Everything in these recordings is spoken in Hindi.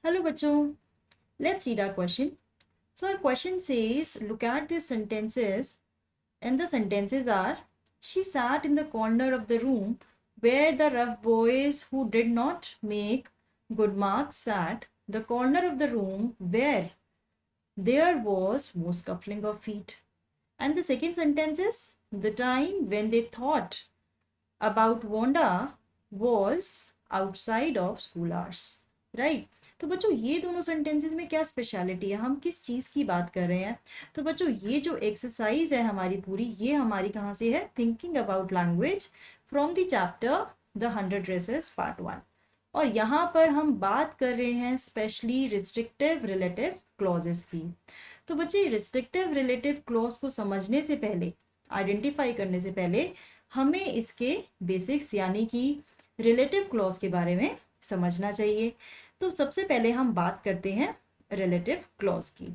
Hello, bachcho. Let's read our question. So, our question says, look at these sentences, and the sentences are: She sat in the corner of the room where the rough boys who did not make good marks sat, the corner of the room where there was more scuffling of feet. And the second sentence is: the time when they thought about Wanda was outside of school hours. Right तो बच्चों ये दोनों सेंटेंसेस में क्या स्पेशलिटी है, हम किस चीज़ की बात कर रहे हैं? तो बच्चों ये जो एक्सरसाइज है हमारी पूरी, ये हमारी कहाँ से है? Thinking about language from the chapter the 100 dresses part 1। और यहाँ पर हम बात कर रहे हैं स्पेशली रिस्ट्रिक्टिव रिलेटिव क्लॉजेस की। तो बच्चे रिस्ट्रिक्टिव रिलेटिव क्लॉज को समझने से पहले, आइडेंटिफाई करने से पहले, हमें इसके बेसिक्स यानी कि रिलेटिव क्लॉज के बारे में समझना चाहिए। तो सबसे पहले हम बात करते हैं रिलेटिव क्लॉज की।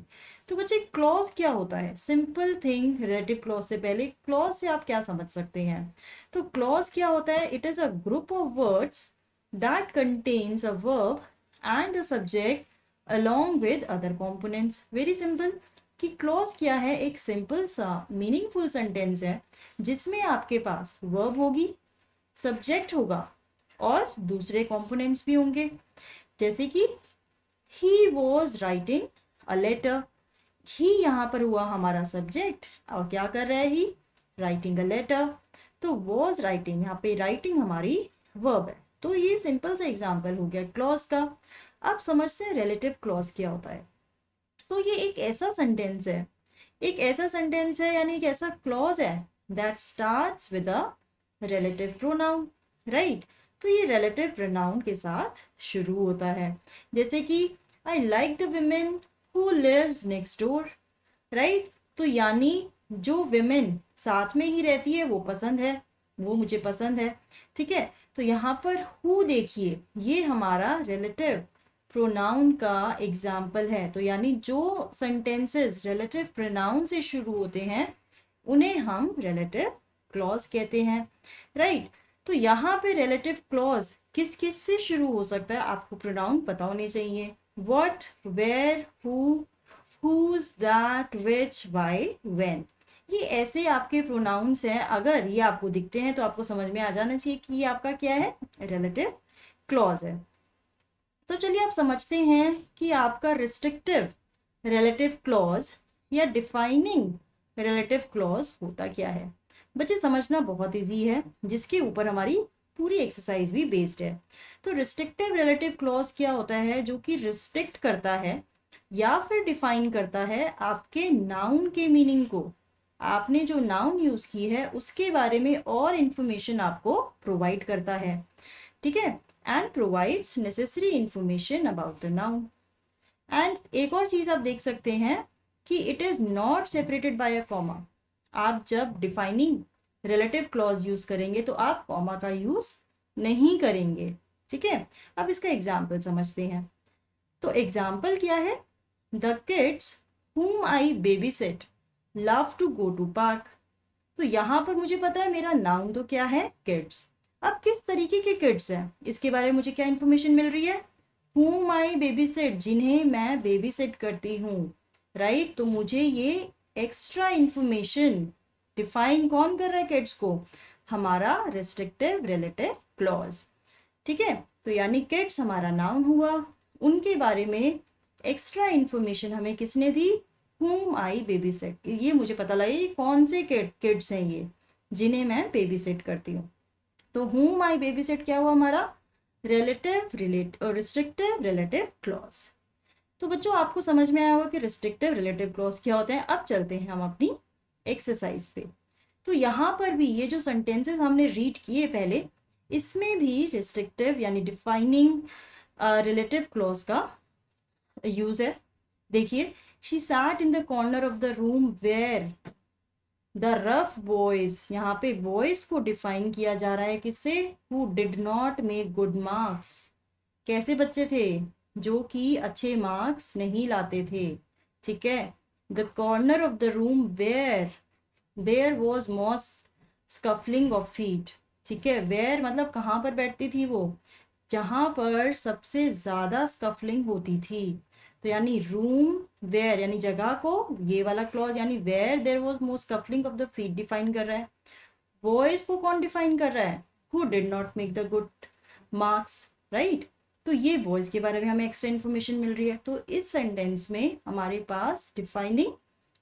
तो बच्चे क्लॉज क्या होता है? सिंपल थिंग, रिलेटिव क्लॉज से पहले क्लॉज से आप क्या समझ सकते हैं? तो क्लॉज क्या होता है? It is a group of words that contains a verb and a subject along with other components। Very simple कि क्लॉज क्या है? एक सिंपल सा मीनिंगफुल सेंटेंस है जिसमें आपके पास वर्ब होगी, सब्जेक्ट होगा और दूसरे कंपोनेंट्स भी होंगे। जैसे कि he was writing a letter, he यहाँ पर हुआ हमारा सब्जेक्ट और क्या कर रहा है? ही राइटिंग अ लेटर। तो वॉज राइटिंग, यहाँ पे राइटिंग हमारी वर्ब है। तो ये सिंपल सा एग्जाम्पल हो गया क्लॉज का। अब समझते हैं रिलेटिव क्लॉज क्या होता है। तो ये एक ऐसा सेंटेंस है, एक ऐसा सेंटेंस है यानी एक ऐसा क्लॉज है that starts with a relative pronoun. Right, तो ये रिलेटिव प्रोनाउन के साथ शुरू होता है। जैसे कि I like the women who lives next door. Right, तो यानी जो विमेन साथ में ही रहती है वो पसंद है, वो मुझे पसंद है। ठीक है, तो यहाँ पर हु देखिए, ये हमारा रिलेटिव प्रोनाउन का एग्जाम्पल है। तो यानी जो सेंटेंसेस रिलेटिव प्रोनाउन से शुरू होते हैं उन्हें हम रिलेटिव क्लॉज कहते हैं। राइट, तो यहाँ पे रिलेटिव क्लॉज किस किस से शुरू हो सकता है? आपको प्रोनाउन पता होने चाहिए। What, where, who, whose, that, which, why, when। ये ऐसे आपके प्रोनाउंस हैं। अगर ये आपको दिखते हैं तो आपको समझ में आ जाना चाहिए कि ये आपका क्या है? रिलेटिव क्लॉज है। तो चलिए आप समझते हैं कि आपका रिस्ट्रिक्टिव रिलेटिव क्लॉज या डिफाइनिंग रिलेटिव क्लॉज होता क्या है। बच्चे समझना बहुत इजी है, जिसके ऊपर हमारी पूरी एक्सरसाइज भी बेस्ड है। तो रिस्ट्रिक्टिव रिलेटिव क्लॉज क्या होता है? जो कि रिस्ट्रिक्ट करता है या फिर डिफाइन करता है आपके नाउन के मीनिंग को। आपने जो नाउन यूज की है उसके बारे में और इंफॉर्मेशन आपको प्रोवाइड करता है। ठीक है, and provides necessary information about the noun. And एक और चीज आप देख सकते हैं कि it is not separated by a comma. आप जब डिफाइनिंग रिलेटिव क्लॉज यूज करेंगे तो आप कॉमा का यूज नहीं करेंगे। ठीक है, अब इसका एग्जाम्पल समझते हैं। तो एग्जाम्पल क्या है? The kids whom I babysit love to go to park। तो यहाँ पर मुझे पता है मेरा नाउन तो क्या है? किड्स। अब किस तरीके के किड्स हैं इसके बारे में मुझे क्या इंफॉर्मेशन मिल रही है? whom I babysit, जिन्हें मैं बेबी सिट करती हूँ। राइट, तो मुझे ये एक्स्ट्रा इंफॉर्मेशन डिफाइन कौन कर रहा है किड्स को? हमारा रिस्ट्रिक्टिव रिलेटिव क्लॉज। ठीक है, तो यानी किड्स हमारा नाउन हुआ, उनके बारे में एक्स्ट्रा इंफॉर्मेशन हमें किसने दी? whom I babysit। ये मुझे पता लगे ये कौन से किड्स हैं ये जिन्हें मैं बेबी सिट करती हूँ। तो whom I babysit क्या हुआ? हमारा रिस्ट्रिक्टिव रिलेटिव क्लॉज। तो बच्चों आपको समझ में आया होगा कि रिस्ट्रिक्टिव रिलेटिव क्लॉज क्या होते हैं। अब चलते हैं हम अपनी एक्सरसाइज पे। तो यहाँ पर भी ये जो सेंटेंसेस हमने रीड किए पहले, इसमें भी रिस्ट्रिक्टिव यानी डिफाइनिंग रिलेटिव क्लॉज का यूज है। देखिए, she sat in the corner of the room where the rough boys, यहाँ पे बॉयज को डिफाइन किया जा रहा है किससे? Who did not make good marks. कैसे बच्चे थे? जो कि अच्छे मार्क्स नहीं लाते थे। ठीक है, the corner of the room where there was most scuffling of feet. ठीक है, वेयर मतलब कहाँ पर बैठती थी वो? जहाँ पर सबसे ज़्यादा स्कफलिंग होती थी। तो यानी रूम वेयर यानी जगह को, ये वाला क्लॉज यानी where there was more scuffling of the feet define कर रहा है। बॉयज को कौन डिफाइन कर रहा है? Who did not make the good marks, right. तो ये बॉयज के बारे में हमें एक्स्ट्रा इन्फॉर्मेशन मिल रही है। तो इस सेंटेंस में हमारे पास डिफाइनिंग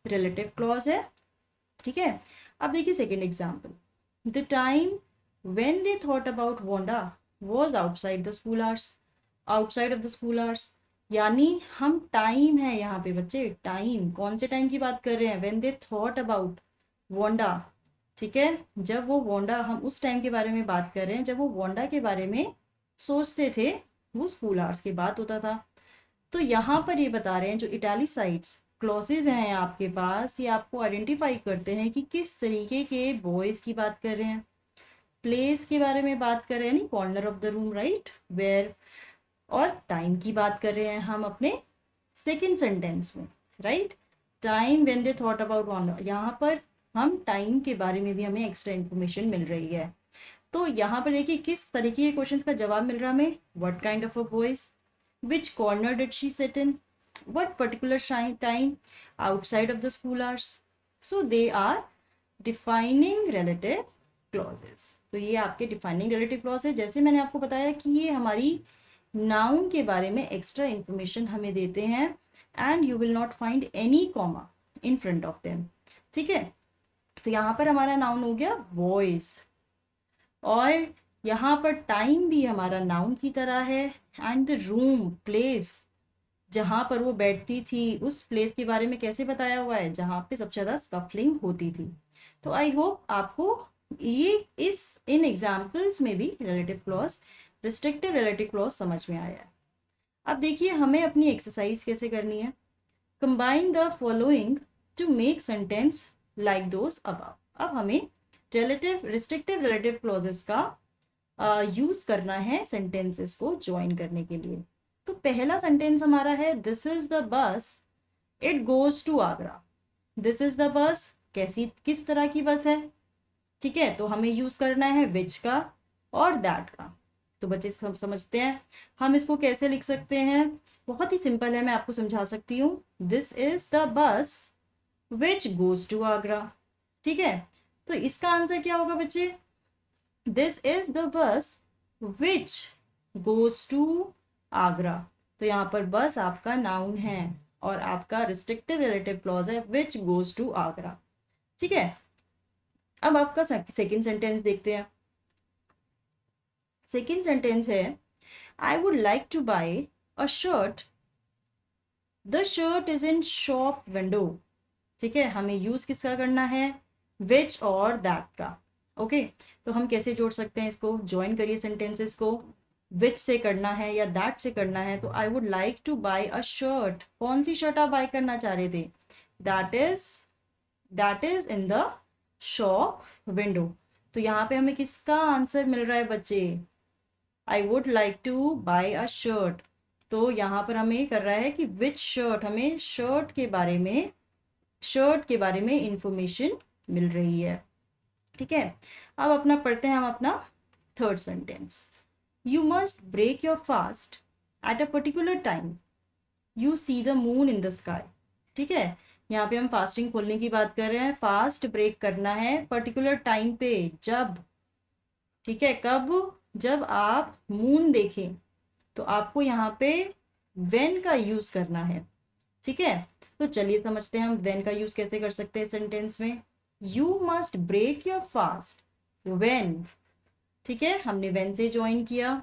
रिलेटिव क्लॉज है, ठीक है। अब देखिए second example, the time when they thought about Wanda was outside the school hours, outside of the school hours। यानी हम टाइम है यहाँ पे बच्चे, टाइम कौन से टाइम की बात कर रहे हैं? when they thought about Wanda, ठीक है, जब वो वोंडा, हम उस टाइम के बारे में बात कर रहे हैं जब वो वोंडा के बारे में सोचते थे, वो स्कूल आवर्स की बात होता था। तो यहाँ पर ये बता रहे हैं जो इटैलिसाइड्स क्लॉजेज हैं आपके पास, ये आपको आइडेंटिफाई करते हैं कि किस तरीके के बॉयज की बात कर रहे हैं। प्लेस के बारे में बात कर रहे हैं, नहीं corner of the room, right, where. और टाइम की बात कर रहे हैं हम अपने सेकेंड सेंटेंस में, right. Time when they thought about Wanda, यहाँ पर हम टाइम के बारे में भी हमें एक्स्ट्रा इन्फॉर्मेशन मिल रही है। तो यहाँ पर देखिए किस तरीके के क्वेश्चंस का जवाब मिल रहा है हमें। What kind of a voice, which corner did she sit in, what particular time, outside of the school hours. So they are defining relative clauses. तो ये आपके डिफाइनिंग रिलेटिव क्लॉज है। जैसे मैंने आपको बताया कि ये हमारी नाउन के बारे में एक्स्ट्रा इंफॉर्मेशन हमें देते हैं, and you will not find any comma in front of them, ठीक है। तो यहाँ पर हमारा नाउन हो गया वॉइस, और यहाँ पर टाइम भी हमारा नाउन की तरह है, एंड द रूम प्लेस जहाँ पर वो बैठती थी, उस प्लेस के बारे में कैसे बताया हुआ है? जहाँ पे सबसे ज़्यादा स्कफलिंग होती थी। तो आई होप आपको ये इन एग्जाम्पल्स में भी relative clause, restrictive relative clause समझ में आया है। अब देखिए हमें अपनी एक्सरसाइज कैसे करनी है। Combine the following to make sentence like those above. अब हमें रिस्ट्रिक्टिव रिलेटिव क्लॉजेस का यूज करना है सेंटेंसेस को ज्वाइन करने के लिए। तो पहला सेंटेंस हमारा है, this is the bus it goes to Agra. This is the bus, कैसी किस तरह की बस है, ठीक है। तो हमें यूज करना है विच का और दैट का। तो बच्चे हम समझते हैं हम इसको कैसे लिख सकते हैं। बहुत ही सिंपल है, मैं आपको समझा सकती हूँ। दिस इज द बस विच गोज टू आगरा, ठीक है। तो इसका आंसर क्या होगा बच्चे? दिस इज द बस विच गोज टू आगरा। तो यहाँ पर बस आपका नाउन है और आपका रिस्ट्रिक्टिव रिलेटिव क्लॉज है विच गोज टू आगरा, ठीक है। अब आपका सेकेंड सेंटेंस देखते हैं। सेकेंड सेंटेंस है, I would like to buy a shirt, the shirt is in shop window, ठीक है। हमें यूज किसका करना है? विच और दैट का, ओके। तो हम कैसे जोड़ सकते हैं इसको? ज्वाइन करिए सेंटेंसेस को। विच से करना है या दैट से करना है? तो I would like to buy a shirt, कौन सी शर्ट आप बाय करना चाह रहे थे? That is in the shop window. तो यहाँ पे हमें किसका आंसर मिल रहा है बच्चे? I would like to buy a shirt. तो यहाँ पर हमें कर रहा है कि विच शर्ट, हमें शर्ट के बारे में इंफॉर्मेशन मिल रही है, ठीक है। अब अपना पढ़ते हैं हम अपना third sentence. You must break your fast at a particular time, you see the moon in the sky, ठीक है। यहाँ पे हम फास्टिंग खोलने की बात कर रहे हैं। फास्ट ब्रेक करना है पर्टिकुलर टाइम पे, जब, ठीक है, कब? जब आप मून देखें। तो आपको यहाँ पे व्हेन का यूज करना है, ठीक है। तो चलिए समझते हैं हम व्हेन का यूज कैसे कर सकते हैं सेंटेंस में। You must break your fast when, ठीक है, हमने व्हेन से ज्वाइन किया।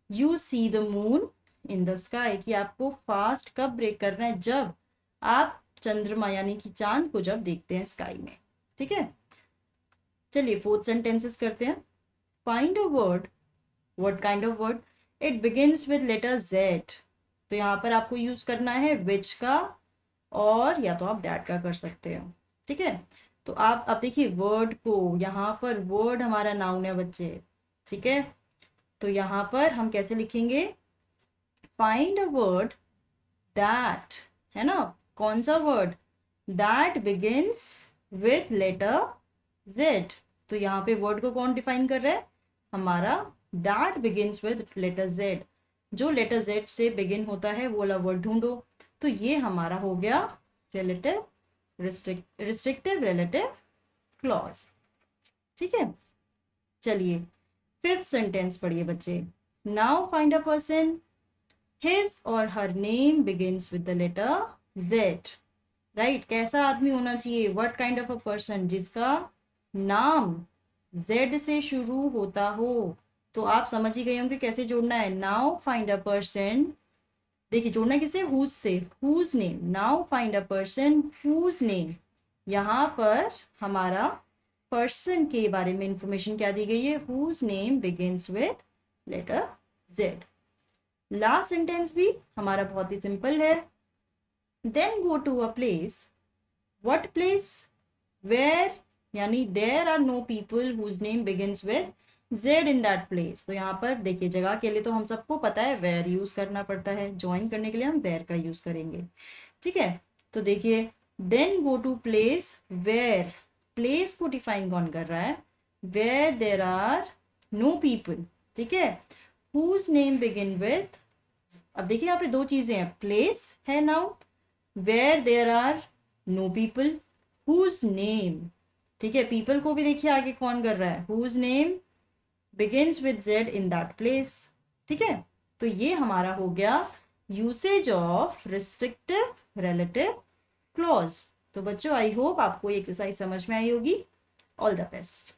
You see the moon in the sky, कि आपको फास्ट कब ब्रेक करना है? जब आप चंद्रमा यानी कि चांद को जब देखते हैं स्काई में, ठीक है। चलिए फोर्थ सेंटेंसेस करते हैं। Find a word, what kind of word, it begins with letter Z. तो यहाँ पर आपको यूज करना है विच का, और या तो आप दैट का कर सकते हो, ठीक है। तो आप अब देखिए वर्ड को, यहाँ पर वर्ड हमारा नाउन है बच्चे, ठीक है। तो यहाँ पर हम कैसे लिखेंगे? फाइंड अ वर्ड दैट, है ना, कौन सा word? That begins with letter Z. तो यहाँ पे वर्ड को कौन डिफाइन कर रहा है? हमारा that begins with letter Z, जो लेटर जेड से बिगिन होता है वो वाला वर्ड ढूंढो। तो ये हमारा हो गया रिलेटिव रिस्ट्रिक्टिव रिलेटिव क्लॉज। ठीक है, चलिए फिफ्थ सेंटेंस पढ़िए बच्चे। Now find a person his or her name begins with the letter Z. Right, कैसा आदमी होना चाहिए, what kind of a person, जिसका नाम जेड से शुरू होता हो। तो आप समझ ही गए होंगे कैसे जोड़ना है। नाउ फाइंड अ पर्सन, देखिए जोड़ना किसे, हुज से, whose name. Now find a person whose name, यहाँ पर हमारा पर्सन के बारे में इंफॉर्मेशन क्या दी गई है, whose name begins with letter Z. Last sentence भी हमारा बहुत ही सिंपल है। Then go to a place, what place, where, यानी there are no people whose name begins with Z in that place. तो यहाँ पर देखिए जगह के लिए तो हम सबको पता है वेयर यूज करना पड़ता है, ज्वाइन करने के लिए हम वेयर का यूज करेंगे। ठीक है, तो देखिए then go to place where, place को डिफाइन कौन कर रहा है, where there are no people. ठीक है, हुज नेम बिगिन विथ, अब देखिए यहाँ पे दो चीजें हैं, प्लेस है noun, where there are no people, whose name. ठीक है, पीपल को भी देखिए आगे कौन कर रहा है, whose name begins with Z in that place. ठीक है, तो ये हमारा हो गया usage of restrictive relative clause. तो बच्चों आई होप आपको ये एक्सरसाइज समझ में आई होगी। All the best.